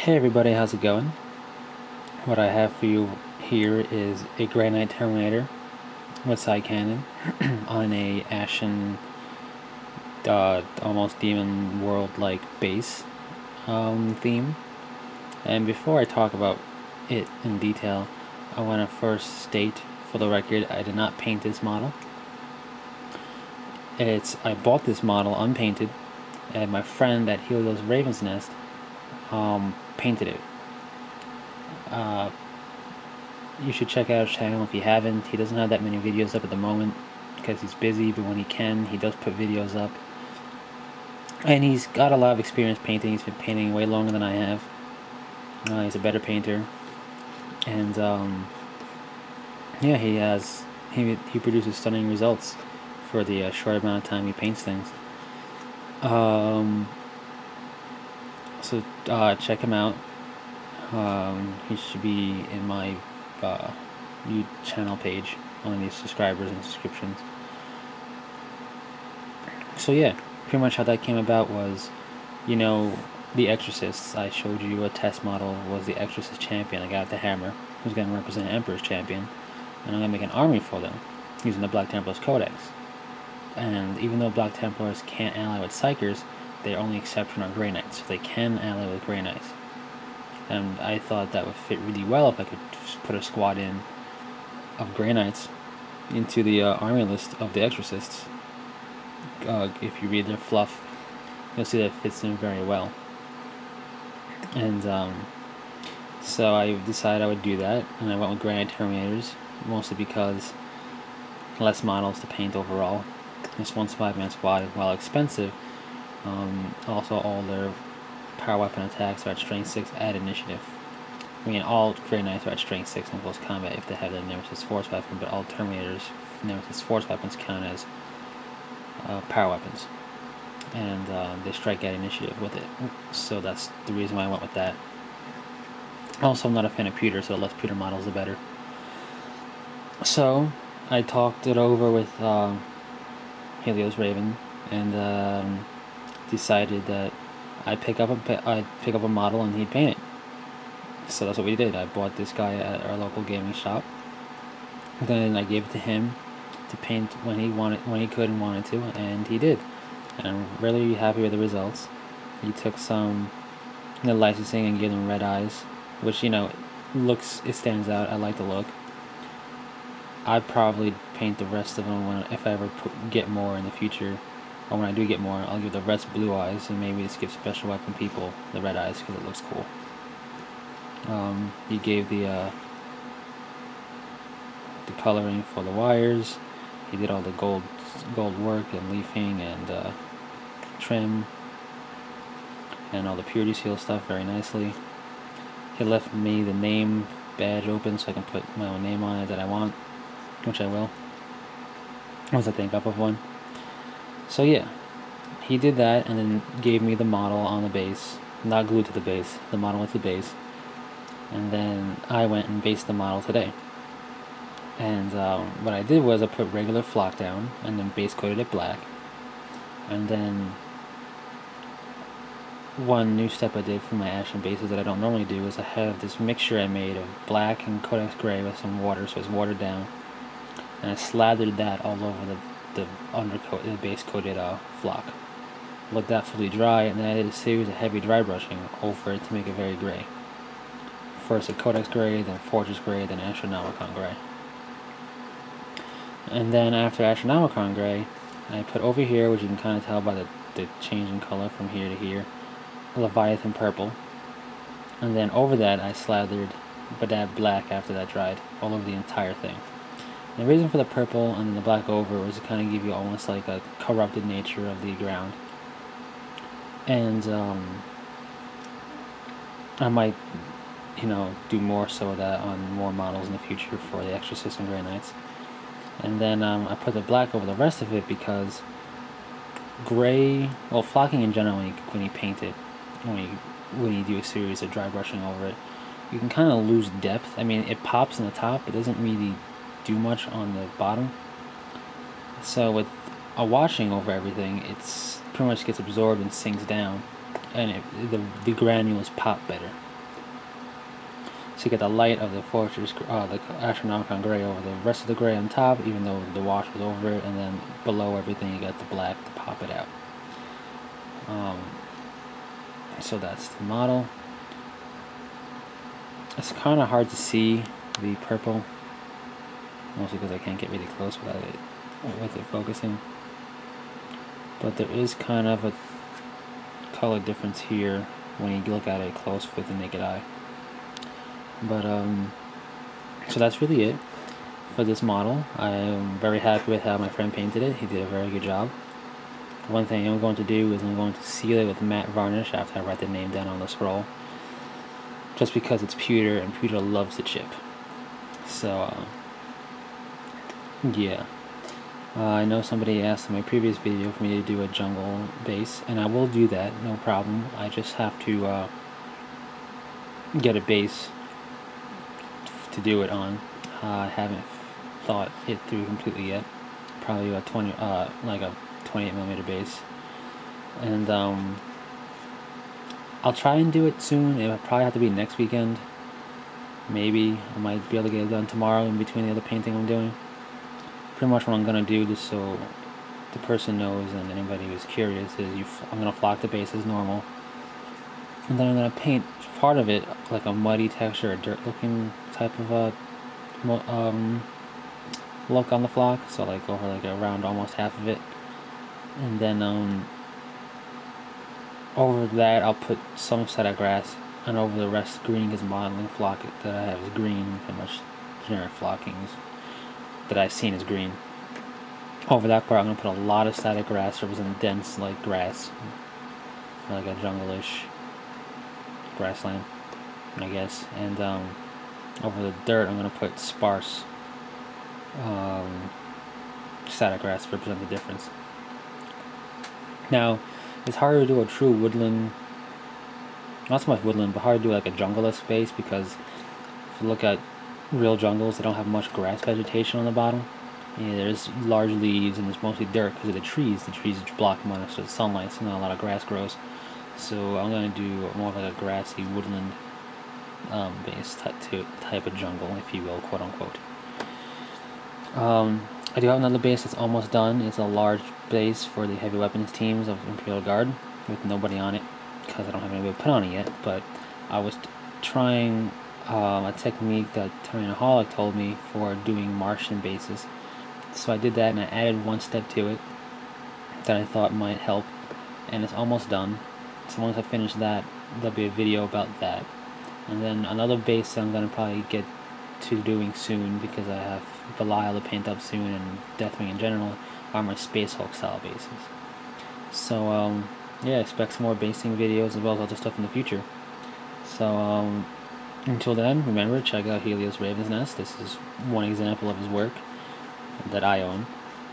Hey everybody, how's it going? What I have for you here is a Grey Knight Terminator with side cannon on a Ashen, almost demon world-like base theme. And before I talk about it in detail, I want to first state for the record I did not paint this model. I bought this model unpainted, and my friend at Helios Raven's Nest painted it. You should check out his channel if you haven't. He doesn't have that many videos up at the moment because he's busy, but when he can, he does put videos up. And he's got a lot of experience painting. He's been painting way longer than I have. He's a better painter. And yeah, he produces stunning results for the short amount of time he paints things. So check him out. He should be in my new channel page on the subscribers and subscriptions. So yeah, pretty much how that came about was, the Exorcists. I showed you a test model was the Exorcist champion. I got the hammer, who's going to represent Emperor's champion, and I'm going to make an army for them using the Black Templars Codex. And even though Black Templars can't ally with Psychers, their only exception are Grey Knights, so they can ally with Grey Knights. And I thought that would fit really well if I could put a squad in of Grey Knights into the army list of the Exorcists. If you read their fluff, you'll see that it fits in very well. And so I decided I would do that, and I went with Grey Knight Terminators, mostly because less models to paint overall. This one's 5-man squad, while expensive. Also, all their power weapon attacks are at strength 6 at initiative. I mean, all Grey Knights are at strength 6 in close combat if they have their Nemesis Force weapon, but all Terminators' Nemesis Force weapons count as power weapons. And they strike at initiative with it. So that's the reason why I went with that. Also, I'm not a fan of pewter, so the less pewter models, the better. So, I talked it over with Helios Raven, and decided that I'd pick up a model and he'd paint it. So that's what we did. I bought this guy at our local gaming shop. Then I gave it to him to paint when he could and wanted to, and he did. And I'm really happy with the results. He took some licensing and gave them red eyes, which it stands out. I like the look. I'd probably paint the rest of them if I ever get more in the future. Or when I do get more, I'll give the rest blue eyes, and maybe just give special weapon people the red eyes because it looks cool. He gave the coloring for the wires. He did all the gold work and leafing and trim and all the purity seal stuff very nicely. He left me the name badge open so I can put my own name on it that I want, which I will once I think up of one. So yeah, he did that and then gave me the model on the base, not glued to the base, the model with the base. And then I went and based the model today. And what I did was I put regular flock down and then base coated it black. And then one new step I did for my Ashen bases that I don't normally do is I have this mixture I made of black and Codex Gray with some water, so it's watered down. And I slathered that all over the base coated flock. Let that fully dry, and then I did a series of heavy dry brushing over it to make it very gray. First a Codex Gray, then Fortress Gray, then Astronomicon Gray. And then after Astronomicon Gray, I put over here, which you can kind of tell by the change in color from here to here, Leviathan Purple. And then over that I slathered Badab Black after that dried, all over the entire thing. The reason for the purple and then the black over was to kind of give you almost like a corrupted nature of the ground. And I might, do more so of that on more models in the future for the Exorcist and Grey Knights. And then I put the black over the rest of it because gray, well, flocking in general, when you paint it, when you do a series of dry brushing over it, you can kind of lose depth. I mean, it pops in the top, it doesn't really do much on the bottom. So with a washing over everything, it's pretty much gets absorbed and sinks down, and the granules pop better. So you get the light of the fortress, the astronomical gray over the rest of the gray on top, even though the wash was over it, and then below everything you got the black to pop it out. So that's the model. It's kind of hard to see the purple, mostly because I can't get really close with it focusing. But there is kind of a color difference here when you look at it close with the naked eye. But so that's really it for this model. I am very happy with how my friend painted it. He did a very good job. One thing I'm going to do is I'm going to seal it with matte varnish after I write the name down on the scroll, just because it's pewter and pewter loves to chip. So yeah. I know somebody asked in my previous video for me to do a jungle base, and I will do that, no problem. I just have to get a base to do it on. I haven't thought it through completely yet. Probably a 28mm base, and I'll try and do it soon. It'll probably have to be next weekend. Maybe I might be able to get it done tomorrow in between the other painting I'm doing. Pretty much what I'm gonna do, just so the person knows and anybody who's curious, is I'm gonna flock the base as normal, and then I'm gonna paint part of it like a muddy texture, a dirt-looking type of look on the flock. So like over like around almost half of it, and then over that I'll put some set of grass, and over the rest green, because modeling flock that I have is green. Pretty much generic flockings that I've seen is green. Over that part I'm going to put a lot of static grass, representing dense like grass, like a jungle-ish grassland, I guess. And over the dirt I'm going to put sparse static grass to represent the difference. Now it's harder to do a true woodland, not so much woodland, but hard to do like a jungle-esque base, because if you look at real jungles, they don't have much grass vegetation on the bottom. Yeah, there's large leaves and there's mostly dirt because of the trees. The trees block most of the sunlight, so not a lot of grass grows. So I'm going to do more of like a grassy woodland based type of jungle, if you will, quote unquote. I do have another base that's almost done. It's a large base for the heavy weapons teams of Imperial Guard with nobody on it, because I don't have anybody to put on it yet. But I was trying a technique that Terminaholic told me for doing Martian bases. So I did that, and I added one step to it that I thought might help, and it's almost done. So once I finish that, there'll be a video about that. And then another base that I'm going to probably get to doing soon, because I have Belial to paint up soon, and Deathwing in general, are my Space Hulk style bases. So yeah, expect some more basing videos as well as other stuff in the future. So until then, remember, check out Helios Raven's Nest. This is one example of his work that I own.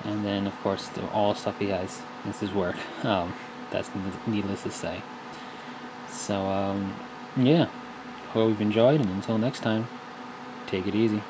And then, of course, all the stuff he has is his work. That's needless to say. So, yeah. Hope you've enjoyed, and until next time, take it easy.